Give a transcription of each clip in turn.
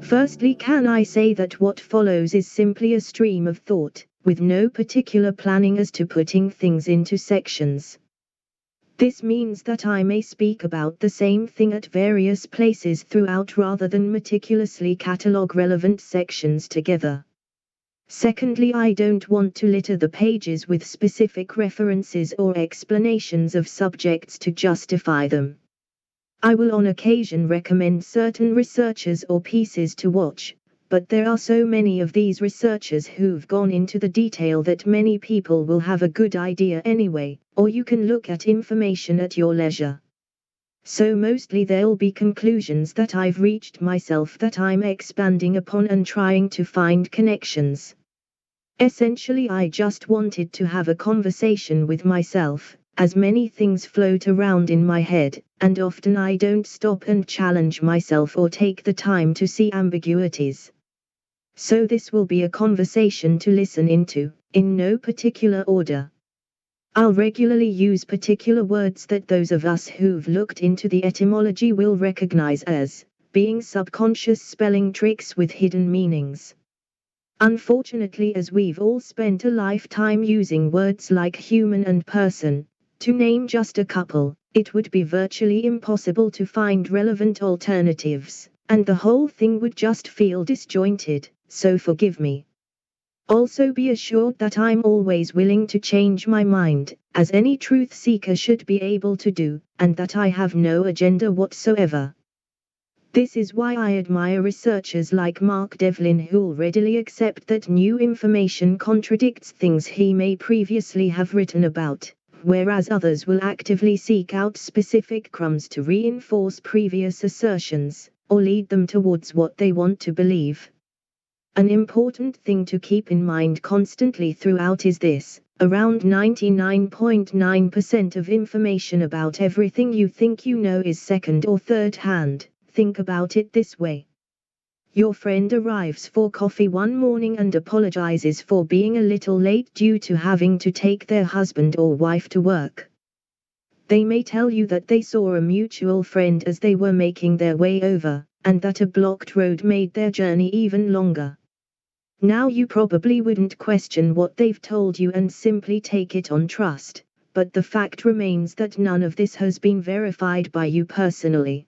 Firstly, can I say that what follows is simply a stream of thought, with no particular planning as to putting things into sections. This means that I may speak about the same thing at various places throughout rather than meticulously catalogue relevant sections together. Secondly, I don't want to litter the pages with specific references or explanations of subjects to justify them. I will on occasion recommend certain researchers or pieces to watch, but there are so many of these researchers who've gone into the detail that many people will have a good idea anyway, or you can look at information at your leisure. So mostly there'll be conclusions that I've reached myself that I'm expanding upon and trying to find connections. Essentially, I just wanted to have a conversation with myself, as many things float around in my head, and often I don't stop and challenge myself or take the time to see ambiguities. So this will be a conversation to listen into, in no particular order. I'll regularly use particular words that those of us who've looked into the etymology will recognize as being subconscious spelling tricks with hidden meanings. Unfortunately, as we've all spent a lifetime using words like human and person, to name just a couple, it would be virtually impossible to find relevant alternatives, and the whole thing would just feel disjointed, so forgive me. Also be assured that I'm always willing to change my mind, as any truth seeker should be able to do, and that I have no agenda whatsoever. This is why I admire researchers like Mark Devlin who'll readily accept that new information contradicts things he may previously have written about, whereas others will actively seek out specific crumbs to reinforce previous assertions, or lead them towards what they want to believe. An important thing to keep in mind constantly throughout is this: around 99.9% of information about everything you think you know is second or third hand. Think about it this way. Your friend arrives for coffee one morning and apologizes for being a little late due to having to take their husband or wife to work. They may tell you that they saw a mutual friend as they were making their way over, and that a blocked road made their journey even longer. Now you probably wouldn't question what they've told you and simply take it on trust, but the fact remains that none of this has been verified by you personally.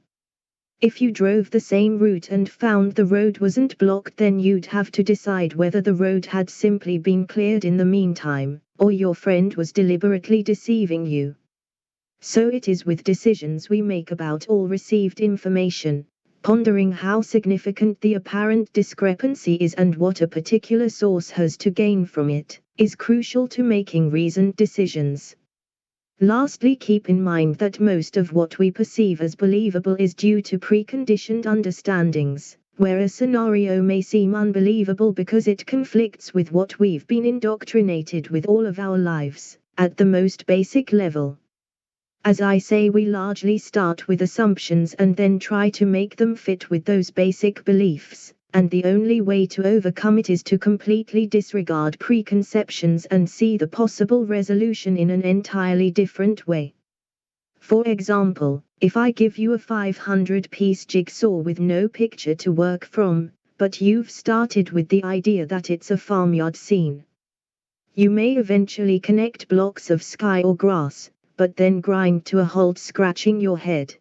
If you drove the same route and found the road wasn't blocked, then you'd have to decide whether the road had simply been cleared in the meantime, or your friend was deliberately deceiving you. So it is with decisions we make about all received information. Pondering how significant the apparent discrepancy is and what a particular source has to gain from it, is crucial to making reasoned decisions. Lastly, keep in mind that most of what we perceive as believable is due to preconditioned understandings, where a scenario may seem unbelievable because it conflicts with what we've been indoctrinated with all of our lives, at the most basic level. As I say, we largely start with assumptions and then try to make them fit with those basic beliefs, and the only way to overcome it is to completely disregard preconceptions and see the possible resolution in an entirely different way. For example, if I give you a 500-piece jigsaw with no picture to work from, but you've started with the idea that it's a farmyard scene. You may eventually connect blocks of sky or grass, but then grind to a halt, scratching your head.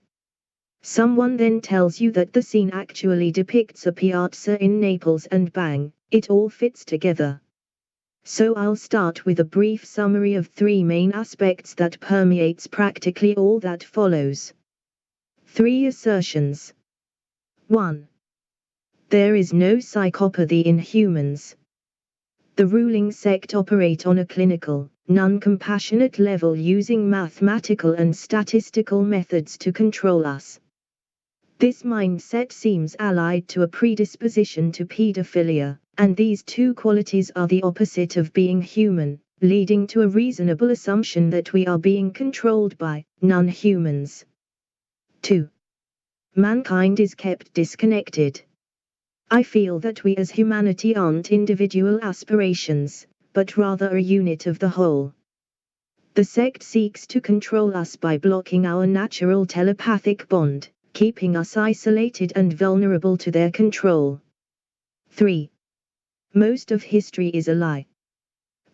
Someone then tells you that the scene actually depicts a piazza in Naples and bang, it all fits together. So I'll start with a brief summary of 3 main aspects that permeates practically all that follows. 3 assertions. 1. There is no psychopathy in humans. The ruling sect operate on a clinical, non-compassionate level using mathematical and statistical methods to control us. This mindset seems allied to a predisposition to pedophilia, and these 2 qualities are the opposite of being human, leading to a reasonable assumption that we are being controlled by non-humans. 2. Mankind is kept disconnected. I feel that we as humanity aren't individual aspirations, but rather a unit of the whole. The sect seeks to control us by blocking our natural telepathic bond, keeping us isolated and vulnerable to their control. 3. Most of history is a lie.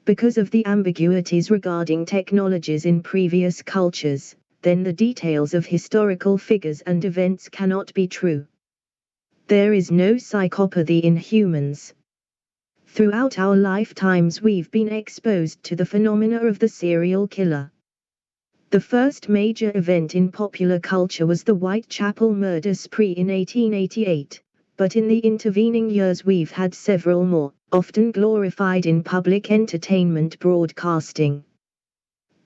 Because of the ambiguities regarding technologies in previous cultures, then the details of historical figures and events cannot be true. There is no psychopathy in humans. Throughout our lifetimes we've been exposed to the phenomena of the serial killer. The first major event in popular culture was the Whitechapel murder spree in 1888, but in the intervening years we've had several more, often glorified in public entertainment broadcasting.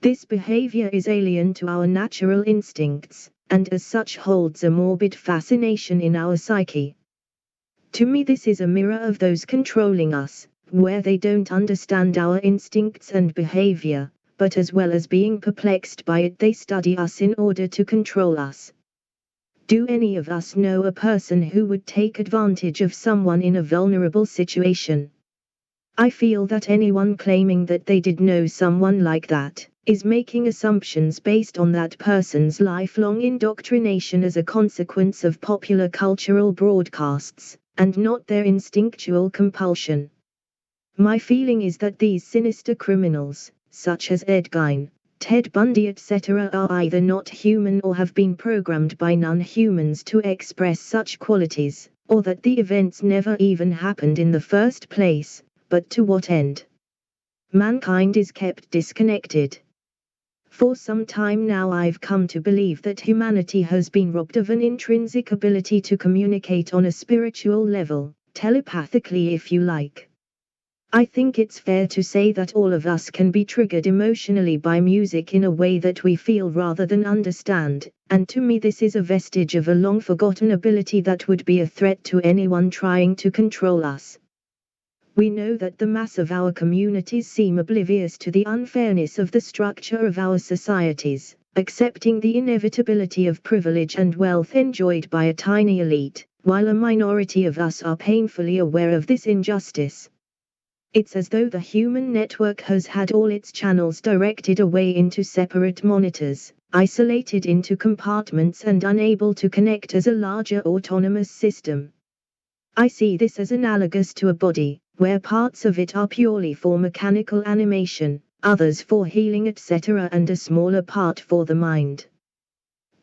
This behavior is alien to our natural instincts, and as such holds a morbid fascination in our psyche. To me this is a mirror of those controlling us, where they don't understand our instincts and behavior, but as well as being perplexed by it they study us in order to control us. Do any of us know a person who would take advantage of someone in a vulnerable situation? I feel that anyone claiming that they did know someone like that is making assumptions based on that person's lifelong indoctrination as a consequence of popular cultural broadcasts, and not their instinctual compulsion. My feeling is that these sinister criminals, such as Ed Gein, Ted Bundy etc. are either not human or have been programmed by non-humans to express such qualities, or that the events never even happened in the first place, but to what end? Mankind is kept disconnected. For some time now I've come to believe that humanity has been robbed of an intrinsic ability to communicate on a spiritual level, telepathically if you like. I think it's fair to say that all of us can be triggered emotionally by music in a way that we feel rather than understand, and to me this is a vestige of a long-forgotten ability that would be a threat to anyone trying to control us. We know that the mass of our communities seem oblivious to the unfairness of the structure of our societies, accepting the inevitability of privilege and wealth enjoyed by a tiny elite, while a minority of us are painfully aware of this injustice. It's as though the human network has had all its channels directed away into separate monitors, isolated into compartments and unable to connect as a larger autonomous system. I see this as analogous to a body, where parts of it are purely for mechanical animation, others for healing etc. and a smaller part for the mind.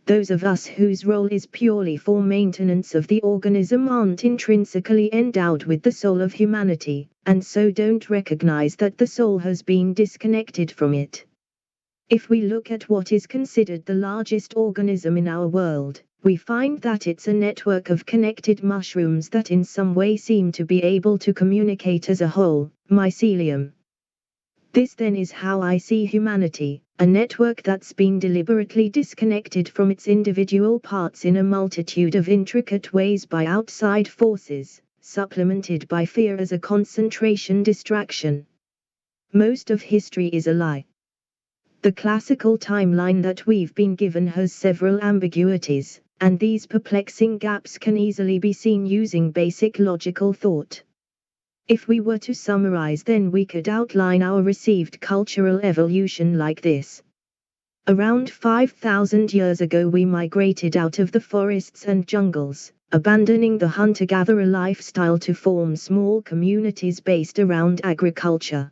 Those of us whose role is purely for maintenance of the organism aren't intrinsically endowed with the soul of humanity, and so don't recognize that the soul has been disconnected from it. If we look at what is considered the largest organism in our world, we find that it's a network of connected mushrooms that in some way seem to be able to communicate as a whole, mycelium. This then is how I see humanity, a network that's been deliberately disconnected from its individual parts in a multitude of intricate ways by outside forces, supplemented by fear as a concentration distraction. Most of history is a lie. The classical timeline that we've been given has several ambiguities, and these perplexing gaps can easily be seen using basic logical thought. If we were to summarize, then we could outline our received cultural evolution like this. Around 5,000 years ago we migrated out of the forests and jungles, abandoning the hunter-gatherer lifestyle to form small communities based around agriculture.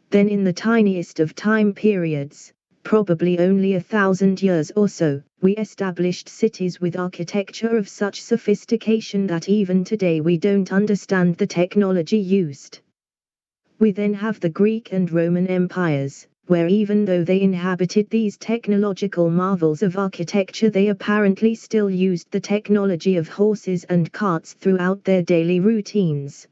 Then in the tiniest of time periods, probably only 1,000 years or so, we established cities with architecture of such sophistication that even today we don't understand the technology used. We then have the Greek and Roman empires, where even though they inhabited these technological marvels of architecture, they apparently still used the technology of horses and carts throughout their daily routines.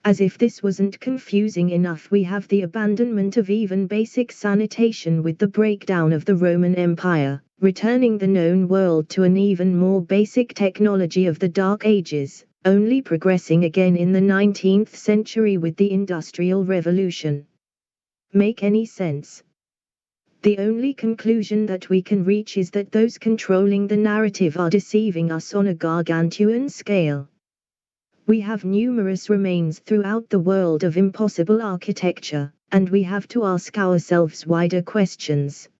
As if this wasn't confusing enough, we have the abandonment of even basic sanitation with the breakdown of the Roman Empire, returning the known world to an even more basic technology of the Dark Ages, only progressing again in the 19th century with the Industrial Revolution. Make any sense? The only conclusion that we can reach is that those controlling the narrative are deceiving us on a gargantuan scale. We have numerous remains throughout the world of impossible architecture, and we have to ask ourselves wider questions.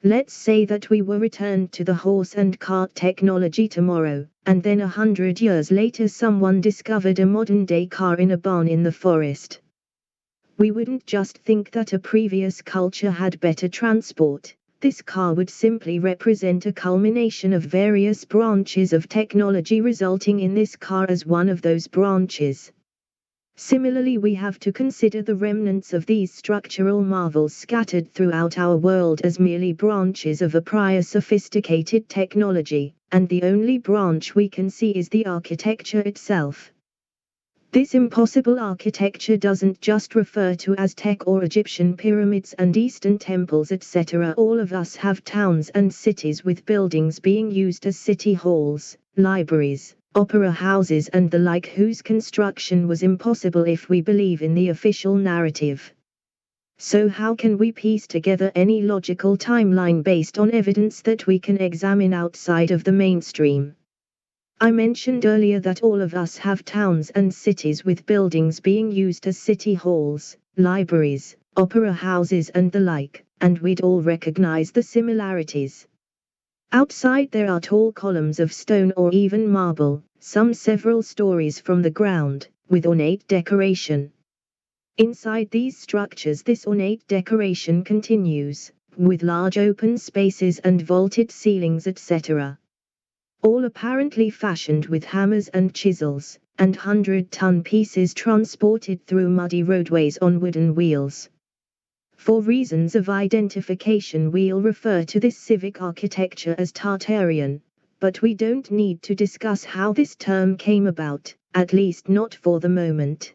Let's say that we were returned to the horse and cart technology tomorrow, and then 100 years later someone discovered a modern-day car in a barn in the forest. We wouldn't just think that a previous culture had better transport. This car would simply represent a culmination of various branches of technology, resulting in this car as one of those branches. Similarly, we have to consider the remnants of these structural marvels scattered throughout our world as merely branches of a prior sophisticated technology, and the only branch we can see is the architecture itself. This impossible architecture doesn't just refer to Aztec or Egyptian pyramids and Eastern temples, etc. All of us have towns and cities with buildings being used as city halls, libraries, opera houses and the like, whose construction was impossible if we believe in the official narrative. So how can we piece together any logical timeline based on evidence that we can examine outside of the mainstream? I mentioned earlier that all of us have towns and cities with buildings being used as city halls, libraries, opera houses and the like, and we'd all recognize the similarities. Outside there are tall columns of stone or even marble, some several stories from the ground, with ornate decoration. Inside these structures this ornate decoration continues, with large open spaces and vaulted ceilings, etc. All apparently fashioned with hammers and chisels, and 100-ton pieces transported through muddy roadways on wooden wheels. For reasons of identification we'll refer to this civic architecture as Tartarian, but we don't need to discuss how this term came about, at least not for the moment.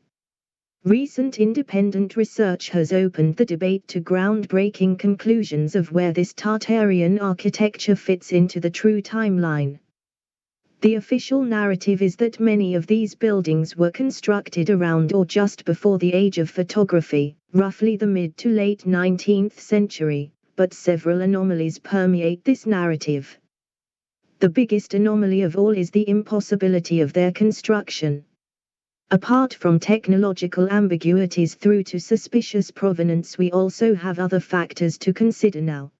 Recent independent research has opened the debate to groundbreaking conclusions of where this Tartarian architecture fits into the true timeline. The official narrative is that many of these buildings were constructed around or just before the age of photography, roughly the mid to late 19th century, but several anomalies permeate this narrative. The biggest anomaly of all is the impossibility of their construction. Apart from technological ambiguities through to suspicious provenance, we also have other factors to consider now.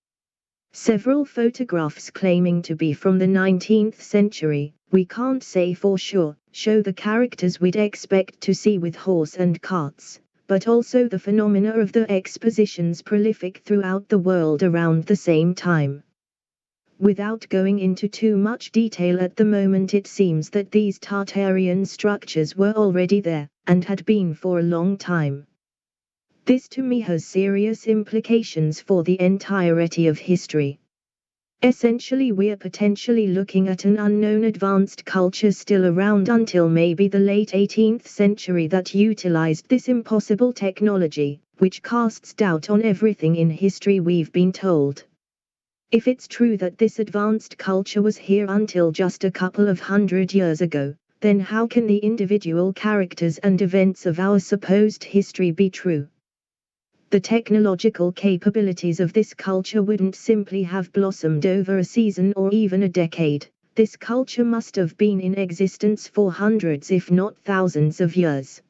Several photographs claiming to be from the 19th century, we can't say for sure, show the characters we'd expect to see with horse and carts, but also the phenomena of the expositions prolific throughout the world around the same time. Without going into too much detail at the moment, it seems that these Tartarian structures were already there, and had been for a long time. This to me has serious implications for the entirety of history. Essentially, we're potentially looking at an unknown advanced culture still around until maybe the late 18th century that utilized this impossible technology, which casts doubt on everything in history we've been told. If it's true that this advanced culture was here until just a couple of 100 years ago, then how can the individual characters and events of our supposed history be true? The technological capabilities of this culture wouldn't simply have blossomed over a season or even a decade. This culture must have been in existence for hundreds if not thousands of years.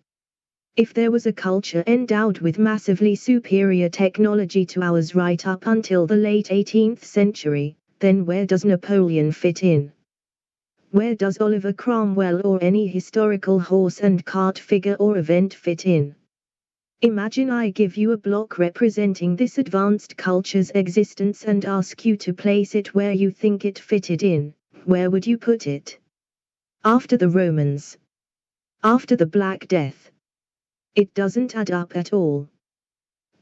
If there was a culture endowed with massively superior technology to ours right up until the late 18th century, then where does Napoleon fit in? Where does Oliver Cromwell or any historical horse and cart figure or event fit in? Imagine I give you a block representing this advanced culture's existence and ask you to place it where you think it fitted in. Where would you put it? After the Romans? After the Black Death? It doesn't add up at all.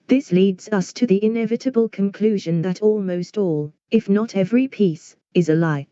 This leads us to the inevitable conclusion that almost all, if not every piece, is a lie.